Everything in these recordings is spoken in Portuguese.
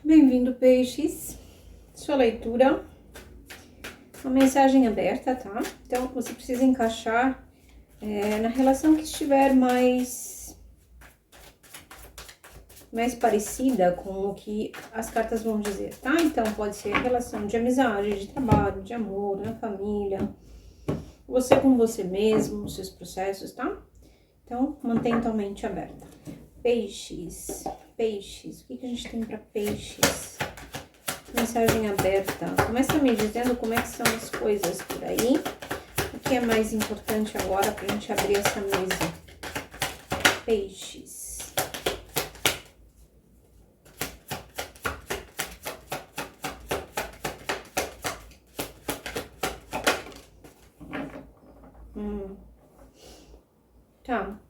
Bem-vindo, peixes. Sua leitura, uma mensagem aberta, tá? Então, você precisa encaixar na relação que estiver mais parecida com o que as cartas vão dizer, tá? Então, pode ser relação de amizade, de trabalho, de amor, na família, você com você mesmo, seus processos, tá? Então, mantenha tua mente aberta. Peixes, peixes, o que a gente tem para peixes? Mensagem aberta. Começa me dizendo como é que são as coisas por aí. O que é mais importante agora pra gente abrir essa mesa? Peixes. Tá.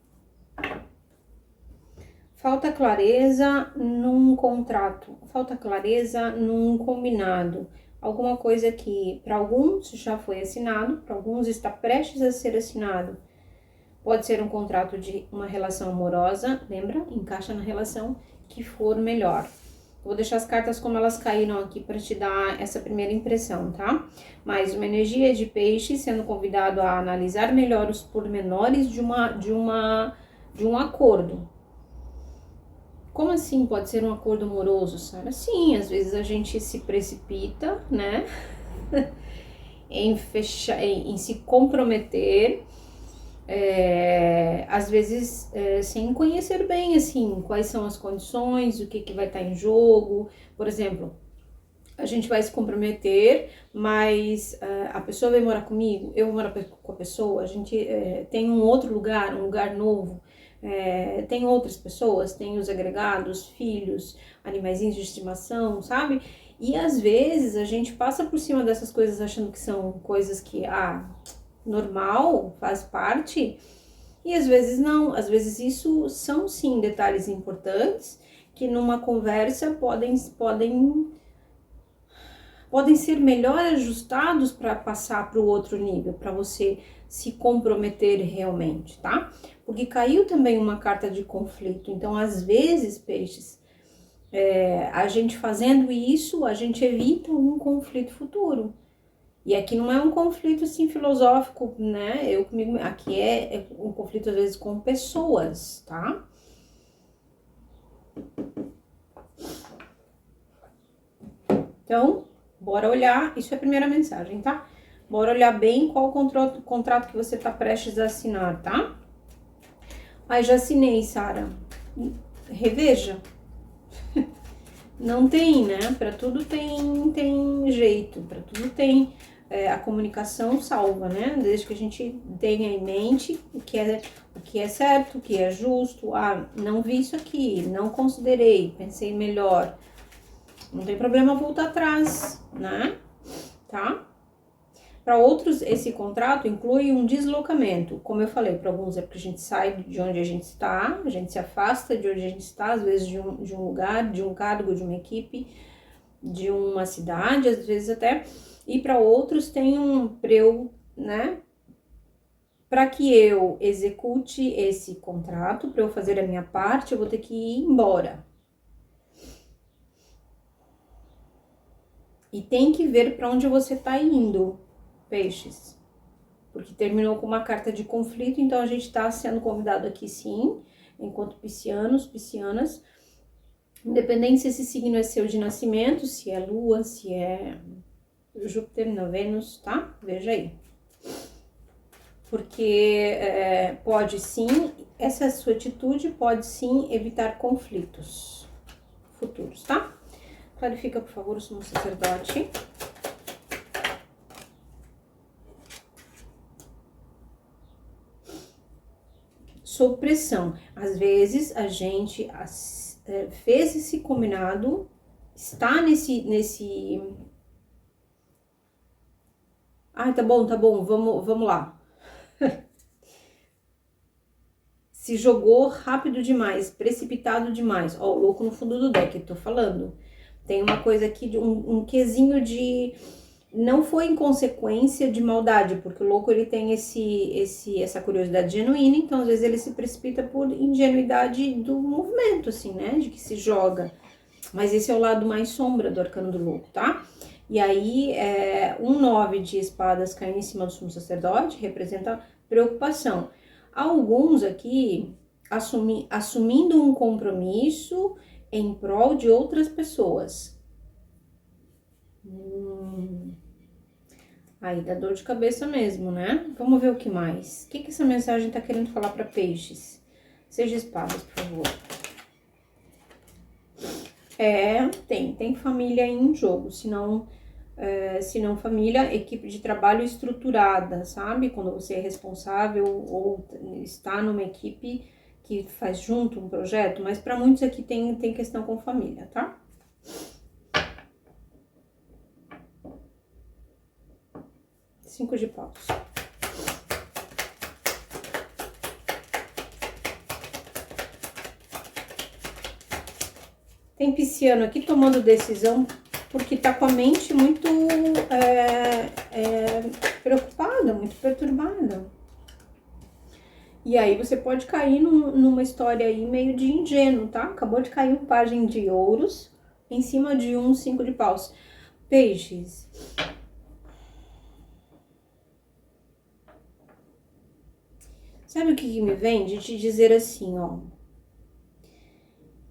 Falta clareza num contrato, falta clareza num combinado. Alguma coisa que para alguns já foi assinado, para alguns está prestes a ser assinado. Pode ser um contrato de uma relação amorosa, lembra? Encaixa na relação que for melhor. Vou deixar as cartas como elas caíram aqui para te dar essa primeira impressão, tá? Mas uma energia de peixe sendo convidado a analisar melhor os pormenores de um acordo. Como assim pode ser um acordo amoroso, Sara? Sim, às vezes a gente se precipita, né? em se comprometer, às vezes sem conhecer bem, assim, quais são as condições, o que vai estar em jogo. Por exemplo, a gente vai se comprometer, mas a pessoa vai morar comigo, eu vou morar com a pessoa, a gente tem um outro lugar, um lugar novo. Tem outras pessoas, tem os agregados, filhos, animaizinhos de estimação, sabe? E às vezes a gente passa por cima dessas coisas achando que são coisas que, normal, faz parte, e às vezes não, às vezes isso são sim detalhes importantes que numa conversa podem ser melhor ajustados para passar para o outro nível, para você se comprometer realmente, tá? Porque caiu também uma carta de conflito, então às vezes, peixes, a gente fazendo isso, a gente evita um conflito futuro. E aqui não é um conflito assim filosófico, né? Aqui é um conflito às vezes com pessoas, tá? Então, bora olhar, isso é a primeira mensagem, tá? Bora olhar bem qual contrato que você tá prestes a assinar, tá? Aí já assinei, Sara. Reveja. Não tem, né? Para tudo tem jeito, para tudo tem a comunicação salva, né? Desde que a gente tenha em mente o que é certo, o que é justo. Não vi isso aqui, não considerei, pensei melhor. Não tem problema voltar atrás, né? Tá? Para outros, esse contrato inclui um deslocamento. Como eu falei, para alguns é porque a gente sai de onde a gente está, a gente se afasta de onde a gente está, às vezes de um lugar, de um cargo, de uma equipe, de uma cidade, às vezes até. E para outros tem né? Para que eu execute esse contrato, para eu fazer a minha parte, eu vou ter que ir embora. E tem que ver para onde você está indo, peixes. Porque terminou com uma carta de conflito, então a gente está sendo convidado aqui sim, enquanto piscianos, piscianas, independente se esse signo é seu de nascimento, se é Lua, se é Júpiter na Vênus, tá? Veja aí. Porque pode sim, essa sua atitude pode sim evitar conflitos futuros, tá? Clarifica, por favor, o sumo sacerdote. Sob pressão. Às vezes a gente fez esse combinado, está nesse... tá bom, vamos lá. Se jogou rápido demais, precipitado demais. Ó, o louco no fundo do deck, tô falando. Tem uma coisa aqui, de um quesinho de... Não foi em consequência de maldade, porque o louco ele tem essa curiosidade genuína, então às vezes ele se precipita por ingenuidade do movimento, assim, né? De que se joga. Mas esse é o lado mais sombra do arcano do louco, tá? E aí, um 9 de espadas caindo em cima do sumo sacerdote representa preocupação. Alguns aqui assumindo um compromisso em prol de outras pessoas. Aí dá dor de cabeça mesmo, né? Vamos ver o que mais. O que essa mensagem tá querendo falar para peixes? Seja espadas, por favor. Tem família em jogo, se não família, equipe de trabalho estruturada, sabe? Quando você é responsável ou está numa equipe que faz junto um projeto, mas para muitos aqui tem questão com família, tá? Cinco de paus. Tem pisciano aqui tomando decisão porque tá com a mente muito preocupada, muito perturbada. E aí você pode cair numa história aí meio de ingênuo, tá? Acabou de cair um pajem de ouros em cima de um 5 de paus. Peixes. Sabe o que me vem? De te dizer assim, ó.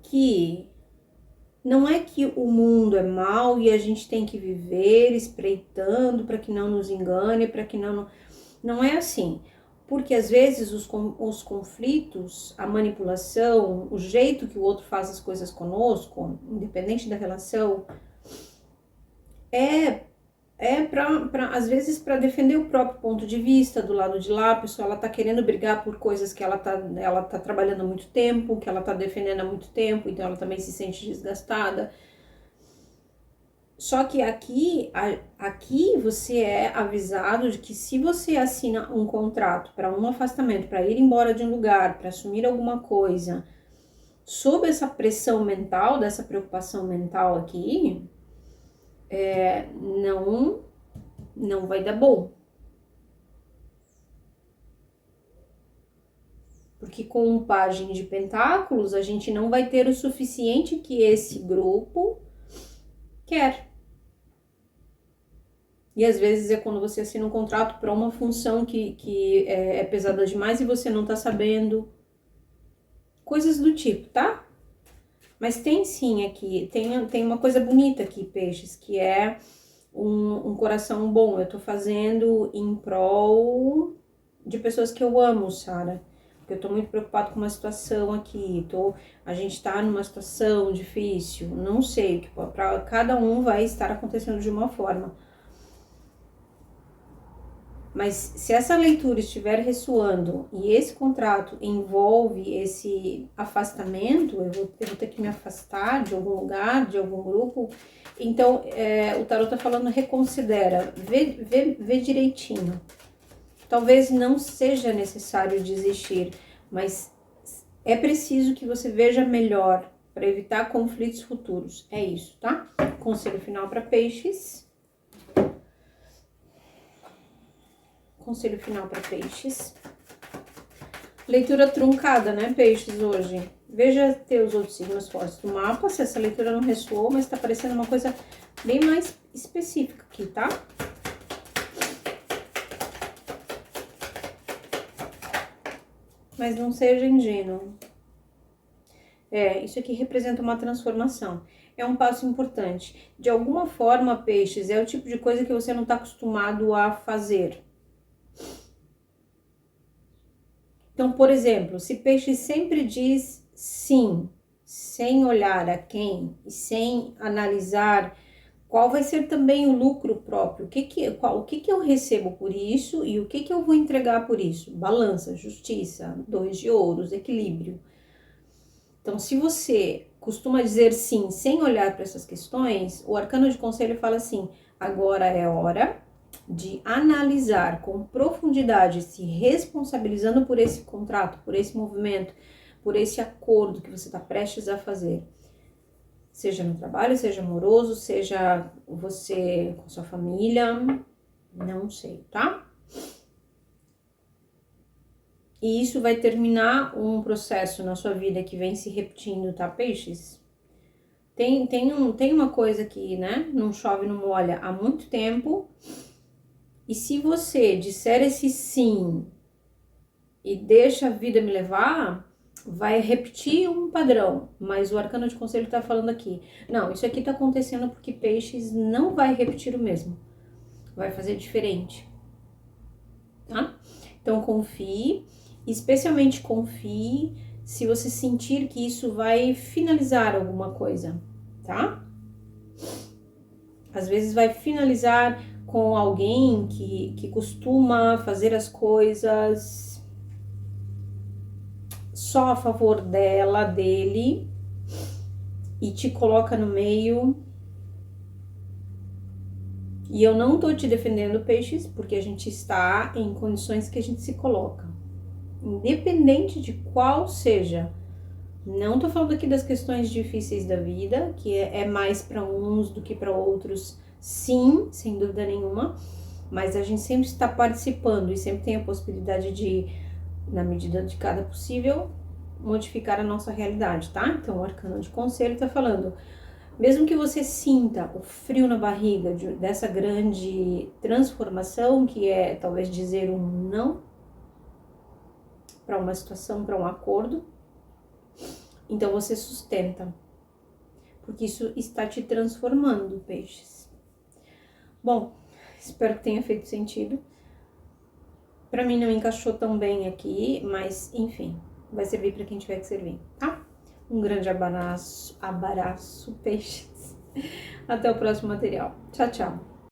Que não é que o mundo é mau e a gente tem que viver espreitando para que não nos engane, para que não... Não é assim. Porque às vezes os conflitos, a manipulação, o jeito que o outro faz as coisas conosco, independente da relação, às vezes para defender o próprio ponto de vista do lado de lá. A pessoa ela tá querendo brigar por coisas que ela tá trabalhando há muito tempo, que ela tá defendendo há muito tempo, então ela também se sente desgastada. Só que aqui você é avisado de que se você assina um contrato para um afastamento, para ir embora de um lugar, para assumir alguma coisa, sob essa pressão mental, dessa preocupação mental aqui, não vai dar bom. Porque com um pajem de pentáculos, a gente não vai ter o suficiente que esse grupo quer. E às vezes é quando você assina um contrato para uma função que é pesada demais e você não tá sabendo. Coisas do tipo, tá? Mas tem sim aqui, tem uma coisa bonita aqui, peixes, que é um coração bom. Eu tô fazendo em prol de pessoas que eu amo, Sara. Porque eu tô muito preocupado com uma situação aqui. A gente tá numa situação difícil. Não sei, que para cada um vai estar acontecendo de uma forma. Mas se essa leitura estiver ressoando e esse contrato envolve esse afastamento, eu vou ter que me afastar de algum lugar, de algum grupo, então o tarot tá falando reconsidera, vê direitinho. Talvez não seja necessário desistir, mas é preciso que você veja melhor para evitar conflitos futuros. É isso, tá? Conselho final para peixes. Conselho final para peixes. Leitura truncada, né, peixes, hoje. Veja teus outros signos fortes do mapa, se essa leitura não ressoou, mas tá parecendo uma coisa bem mais específica aqui, tá? Mas não seja ingênuo. Isso aqui representa uma transformação. É um passo importante. De alguma forma, peixes, é o tipo de coisa que você não tá acostumado a fazer. Então, por exemplo, se peixe sempre diz sim, sem olhar a quem e sem analisar qual vai ser também o lucro próprio, o que eu recebo por isso e o que eu vou entregar por isso. Balança, justiça, 2 de ouros, equilíbrio. Então, se você costuma dizer sim sem olhar para essas questões, o arcano de conselho fala assim: agora é hora de analisar com profundidade, se responsabilizando por esse contrato, por esse movimento, por esse acordo que você está prestes a fazer. Seja no trabalho, seja amoroso, seja você com sua família, não sei, tá? E isso vai terminar um processo na sua vida que vem se repetindo, tá, peixes? Tem uma coisa que, né, não chove, não molha há muito tempo, e se você disser esse sim e deixa a vida me levar, vai repetir um padrão, mas o arcano de conselho tá falando aqui, não, isso aqui tá acontecendo porque peixes não vai repetir o mesmo, vai fazer diferente, tá? Então confie, especialmente confie se você sentir que isso vai finalizar alguma coisa, tá? Às vezes vai finalizar com alguém que costuma fazer as coisas só a favor dela, dele, e te coloca no meio. E eu não tô te defendendo, peixes, porque a gente está em condições que a gente se coloca. Independente de qual seja. Não tô falando aqui das questões difíceis da vida, que é mais para uns do que para outros, sim, sem dúvida nenhuma. Mas a gente sempre está participando e sempre tem a possibilidade de, na medida de cada possível, modificar a nossa realidade, tá? Então, o arcano de conselho tá falando, mesmo que você sinta o frio na barriga dessa grande transformação, que é talvez dizer um não para uma situação, para um acordo, então você sustenta, porque isso está te transformando, peixes. Bom, espero que tenha feito sentido. Para mim não encaixou tão bem aqui, mas enfim, vai servir para quem tiver que servir, tá? Um grande abraço, peixes. Até o próximo material. Tchau, tchau.